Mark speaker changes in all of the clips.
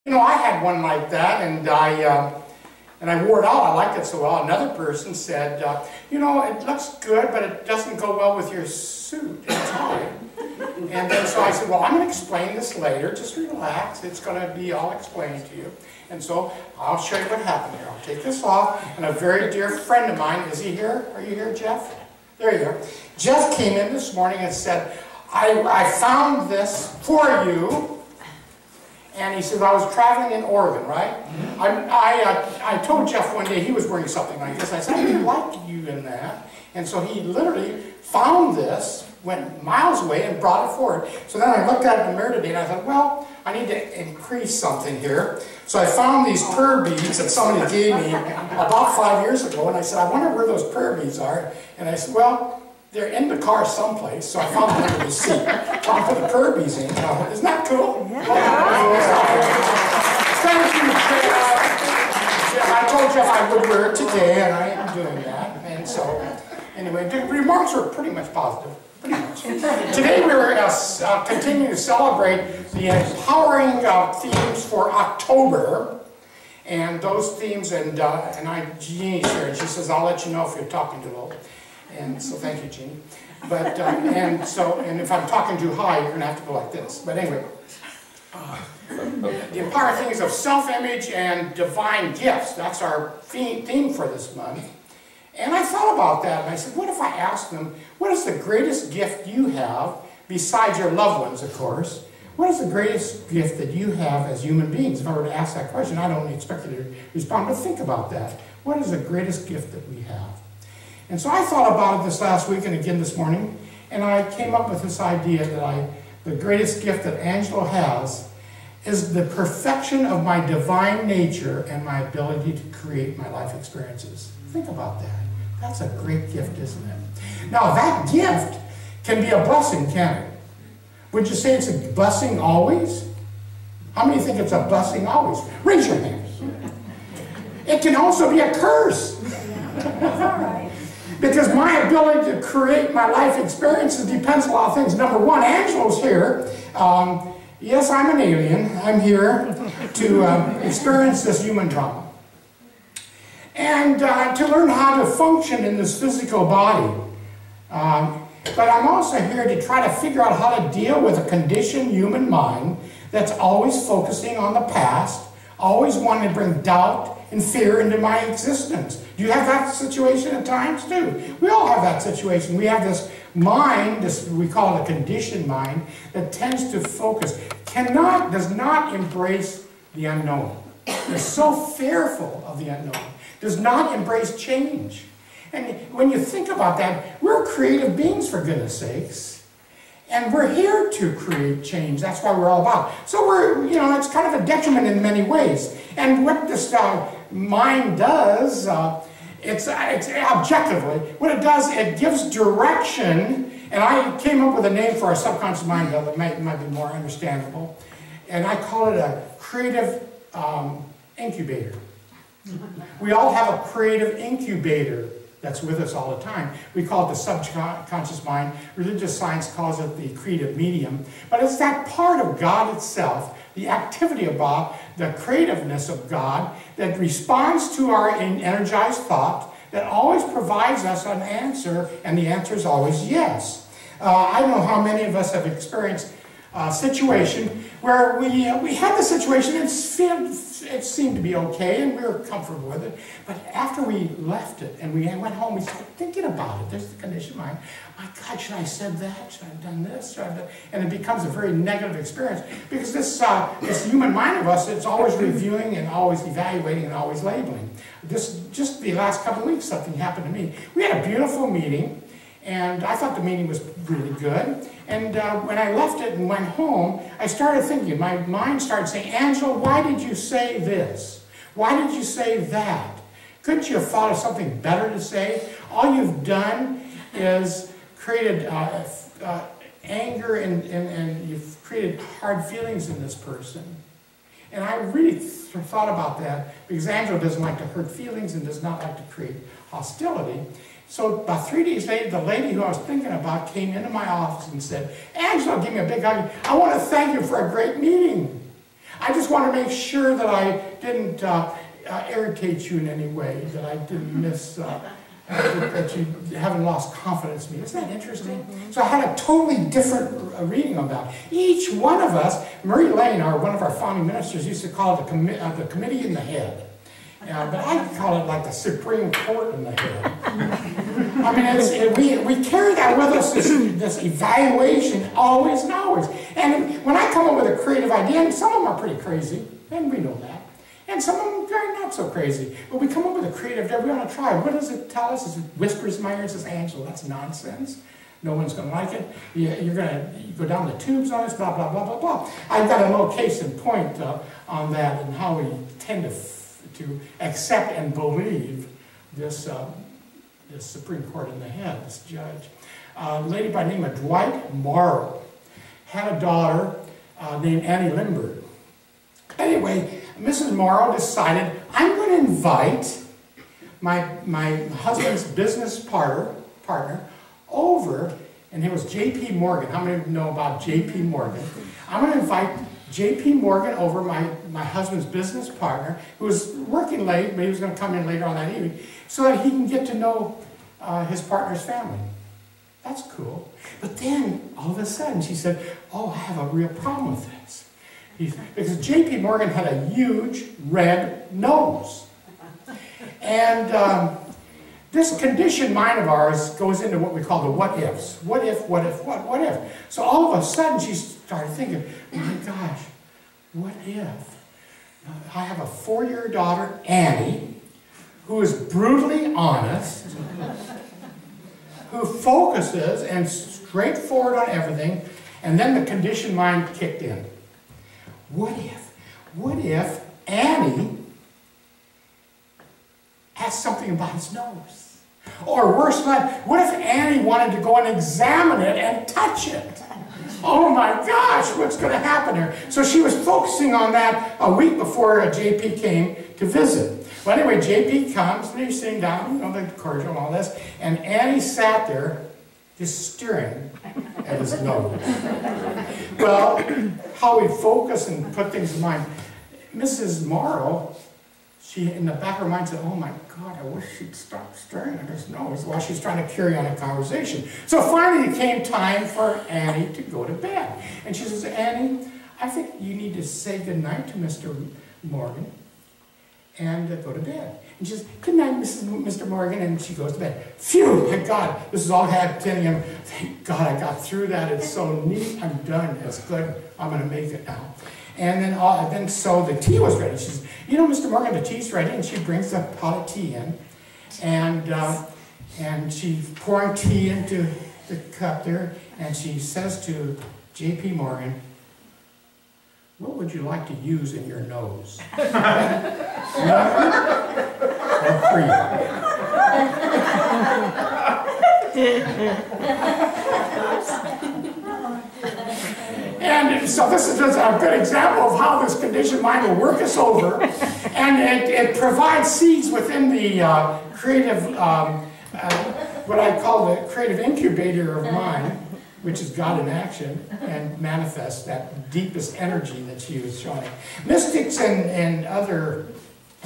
Speaker 1: You know, I had one like that, and I wore it out. I liked it so well. Another person said, you know, it looks good, but it doesn't go well with your suit and tie. And then so I said, well, I'm going to explain this later. Just relax. It's going to be all explained to you. And so I'll show you what happened here. I'll take this off, and a very dear friend of mine, is he here? Are you here, Jeff? There you are. Jeff came in this morning and said, I found this for you. And he said, I was traveling in Oregon, right? I told Jeff one day he was wearing something like this. I said, I really like you in that. And so he literally found this, went miles away, and brought it forward. So then I looked at it in the mirror today, and I thought, well, I need to increase something here. So I found these prayer beads that somebody gave me about 5 years ago, and I said, I wonder where those prayer beads are. And I said, well, they're in the car someplace, so I found them under the seat. So I put the prayer beads in. Isn't that cool? Yeah. Thank you, Jeff. I told Jeff I would wear it today, and I am doing that. And so, anyway, the remarks were pretty much positive. Pretty much. Today we were continuing to celebrate the empowering themes for October. And those themes, and Jeannie's here, and she says, I'll let you know if you're talking too low. And so thank you, Jeannie. But, and if I'm talking too high, you're going to have to go like this. But anyway, the empowering themes of self-image and divine gifts. That's our theme for this month. And I thought about that, and I said, what if I asked them, what is the greatest gift you have, besides your loved ones, of course? What is the greatest gift that you have as human beings? If I were to ask that question, I don't expect you to respond, but think about that. What is the greatest gift that we have? And so I thought about it this last week and again this morning, and I came up with this idea that the greatest gift that Angelo has is the perfection of my divine nature and my ability to create my life experiences. Think about that. That's a great gift, isn't it? Now, that gift can be a blessing, can it? Would you say it's a blessing always? How many think it's a blessing always? Raise your hand. It can also be a curse.
Speaker 2: That's all right.
Speaker 1: Because my ability to create my life experiences depends on a lot of things. Number one, Angelo's here. Yes, I'm an alien. I'm here to experience this human trauma. And to learn how to function in this physical body. But I'm also here to try to figure out how to deal with a conditioned human mind that's always focusing on the past, always wanting to bring doubt and fear into my existence. Do you have that situation at times too? We all have that situation. We have this mind, we call it a conditioned mind, that tends to focus, does not embrace the unknown. Is so fearful of the unknown. Does not embrace change. And when you think about that, we're creative beings, for goodness sakes. And we're here to create change. That's why we're all about. So we're, you know, it's kind of a detriment in many ways. And what this mind does, it's objectively, what it does, it gives direction. And I came up with a name for our subconscious mind that might be more understandable. And I call it a creative incubator. We all have a creative incubator that's with us all the time. We call it the subconscious mind. Religious science calls it the creative medium. But it's that part of God itself, the activity of God, the creativeness of God, that responds to our energized thought, that always provides us an answer, and the answer is always yes. I know how many of us have experienced a situation where we had the situation and it seemed to be okay and we were comfortable with it, but after we left it and we went home, we started thinking about it. There's the conditioned mind. My God, should I have said that? Should I have done this? And it becomes a very negative experience because this human mind of us, it's always reviewing and always evaluating and always labeling. Just the last couple of weeks, something happened to me. We had a beautiful meeting, and I thought the meeting was really good. And when I left it and went home, I started thinking, my mind started saying, Angela, why did you say this? Why did you say that? Couldn't you have thought of something better to say? All you've done is created anger and you've created hard feelings in this person. And I really thought about that because Angela doesn't like to hurt feelings and does not like to create hostility. So about 3 days later, the lady who I was thinking about came into my office and said, Angela, give me a big hug. I want to thank you for a great meeting. I just want to make sure that I didn't irritate you in any way, that I didn't that you haven't lost confidence in me. Isn't that interesting? So I had a totally different reading on that. Each one of us, Murray Lane, one of our founding ministers, used to call it the committee in the head. But I call it like the Supreme Court in the head. I mean, we carry that with us, this evaluation, always and always. And when I come up with a creative idea, and some of them are pretty crazy, and we know that. And some of them are not so crazy. But we come up with a creative idea, we want to try. What does it tell us? It whispers in my ear and says, Angela, that's nonsense. No one's going to like it. You're going to go down the tubes on us, blah, blah, blah, blah, blah. I've got a little case in point on that and how we tend to accept and believe this Supreme Court in the head, this judge. A lady by the name of Dwight Morrow had a daughter named Annie Lindbergh. Anyway, Mrs. Morrow decided, I'm going to invite my husband's business partner over, and it was J.P. Morgan. How many of you know about J.P. Morgan? I'm going to invite J.P. Morgan over, my husband's business partner, who was working late, but he was going to come in later on that evening, so that he can get to know his partner's family. That's cool. But then, all of a sudden, she said, oh, I have a real problem with this. Because J.P. Morgan had a huge red nose. And this conditioned mind of ours goes into what we call the what ifs. What if, what if, what if? So all of a sudden she started thinking, oh my gosh, what if I have a 4-year daughter, Annie, who is brutally honest, who focuses and straightforward on everything, and then the conditioned mind kicked in. What if Annie has something about his nose? Or worse than that, what if Annie wanted to go and examine it and touch it? Oh my gosh, what's going to happen here? So she was focusing on that a week before JP came to visit. Well, anyway, JP comes, and he's sitting down, you know, the cordial and all this, and Annie sat there just staring at his nose. Well, how we focus and put things in mind. Mrs. Morrow, she, in the back of her mind, said, oh my God, I wish she'd stop staring at his nose while she's trying to carry on a conversation. So finally it came time for Annie to go to bed. And she says, Annie, I think you need to say goodnight to Mr. Morgan and go to bed. And she says, good night, Mr. Morgan, and she goes to bed. Phew, my God, this is all happening. Thank God I got through that. It's so neat. I'm done. It's good. I'm going to make it now. And then so the tea was ready. She says, you know, Mr. Morgan, the tea's ready. And she brings a pot of tea in. And she's pouring tea into the cup there. And she says to J.P. Morgan, what would you like to use in your nose? Lemon or cream? And so this is just a good example of how this conditioned mind will work us over. And it provides seeds within the creative, what I call the creative incubator of mind, which is God in action, and manifests that deepest energy that she was showing. Mystics and other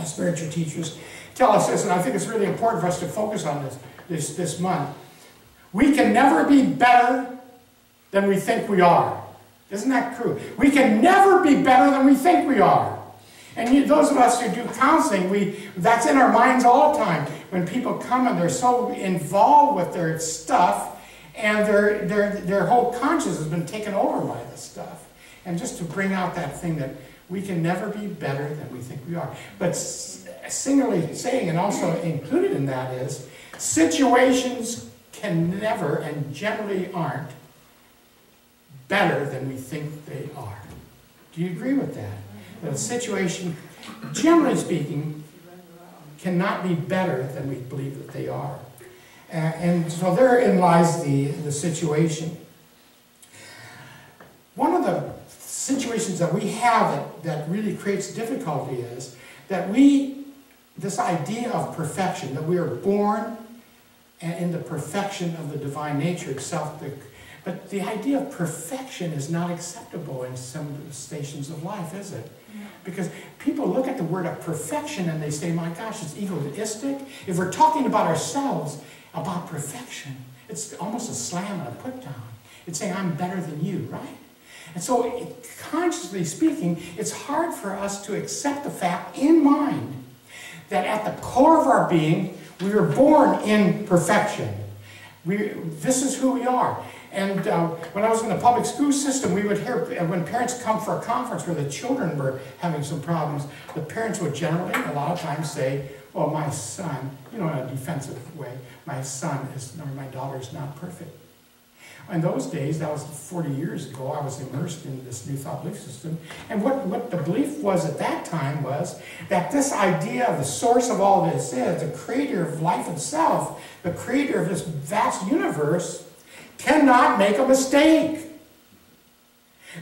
Speaker 1: spiritual teachers tell us this, and I think it's really important for us to focus on this month. We can never be better than we think we are. Isn't that true? We can never be better than we think we are. And those of us who do counseling, that's in our minds all the time. When people come and they're so involved with their stuff, and their whole conscience has been taken over by this stuff. And just to bring out that thing that we can never be better than we think we are. But singularly saying, and also included in that is, situations can never and generally aren't better than we think they are. Do you agree with that? That a situation, generally speaking, cannot be better than we believe that they are. And so therein lies the situation. One of the situations that we have that really creates difficulty is that this idea of perfection, that we are born in the perfection of the divine nature itself, but the idea of perfection is not acceptable in some stations of life, is it? Because people look at the word of perfection and they say, my gosh, it's egoistic. If we're talking about ourselves, about perfection, it's almost a slam and a put down. It's saying, I'm better than you, right? And so, consciously speaking, it's hard for us to accept the fact in mind that at the core of our being, we were born in perfection. This is who we are. And when I was in the public school system, we would hear, when parents come for a conference where the children were having some problems, the parents would generally, a lot of times, say, well, my son, in a defensive way, my son is, or my daughter is not perfect. In those days, that was 40 years ago, I was immersed in this New Thought belief system. And what the belief was at that time was that this idea of the source of all this is, the creator of life itself, the creator of this vast universe, cannot make a mistake.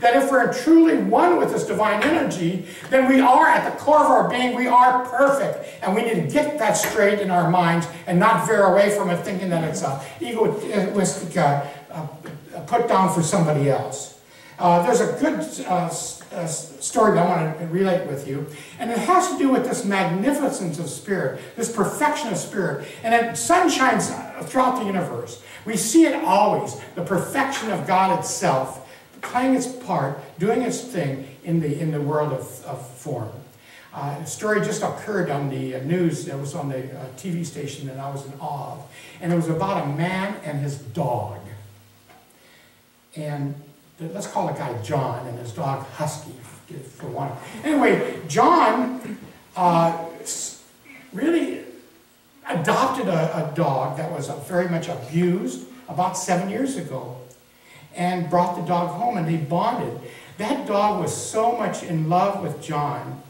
Speaker 1: That if we're truly one with this divine energy, then we are, at the core of our being, we are perfect. And we need to get that straight in our minds and not veer away from it thinking that it's an egoistic put down for somebody else. There's a good story that I want to relate with you. And it has to do with this magnificence of spirit, this perfection of spirit. And it sunshines throughout the universe. We see it always, the perfection of God itself, playing its part, doing its thing in the world of form. A story just occurred on the news. It was on the TV station that I was in awe of. And it was about a man and his dog. And let's call the guy John and his dog Husky, for one. Anyway, John really adopted a dog that was very much abused about 7 years ago, and brought the dog home, and they bonded. That dog was so much in love with John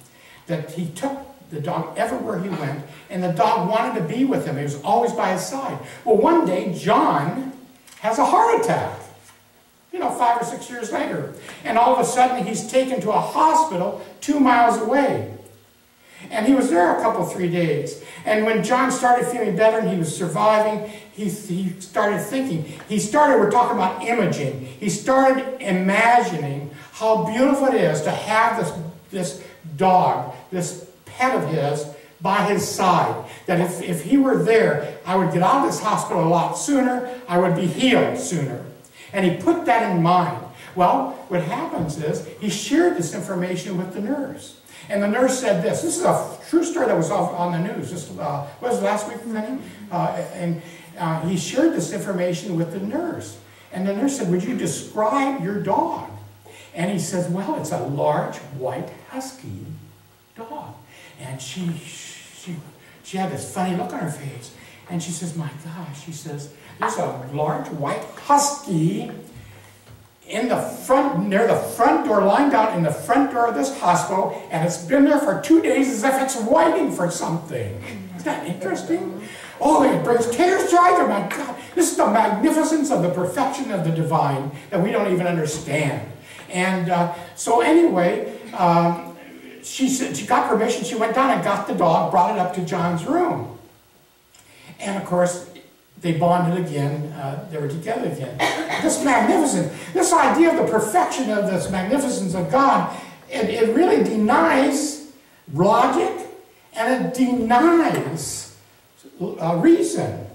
Speaker 1: that he took the dog everywhere he went, and the dog wanted to be with him. He was always by his side. Well, one day, John has a heart attack, 5 or 6 years later. And all of a sudden, he's taken to a hospital 2 miles away. And he was there a couple, 3 days. And when John started feeling better and he was surviving, he started thinking. We're talking about imaging. He started imagining how beautiful it is to have this dog, this pet of his, by his side. That if he were there, I would get out of this hospital a lot sooner. I would be healed sooner. And he put that in mind. Well, what happens is he shared this information with the nurse. And the nurse said this. This is a true story that was on the news. Just, was it last week, Penny? And he shared this information with the nurse. And the nurse said, would you describe your dog? And he says, well, it's a large white husky dog. And she had this funny look on her face. And she says, my gosh, she says, there's a large white husky in the front, near the front door, lying down in the front door of this hospital, and it's been there for 2 days as if it's waiting for something. Isn't that interesting? Oh, it brings tears to eyes. My God, this is the magnificence of the perfection of the divine that we don't even understand. And so anyway, she said she got permission. She went down and got the dog, brought it up to John's room. And of course, they bonded again. They were together again. This magnificence, this idea of the perfection of this magnificence of God, it really denies logic and it denies reason.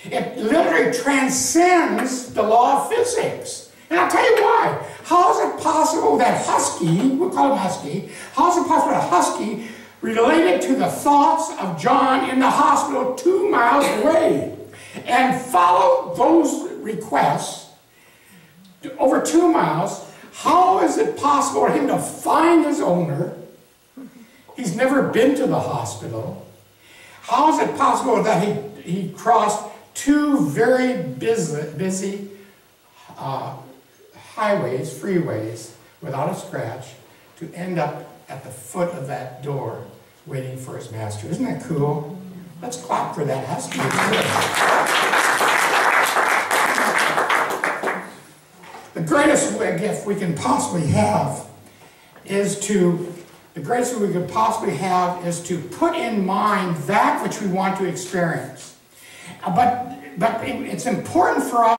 Speaker 1: It literally transcends the law of physics. And I'll tell you why. How is it possible that husky, we'll call him husky, how is it possible that husky related to the thoughts of John in the hospital 2 miles away and followed those requests over 2 miles? How is it possible for him to find his owner? He's never been to the hospital. How is it possible that he crossed 2 very busy highways, freeways, without a scratch, to end up at the foot of that door waiting for his master? Isn't that cool? Let's clap for that husky. The greatest gift we can possibly have is to put in mind that which we want to experience. But it's important for us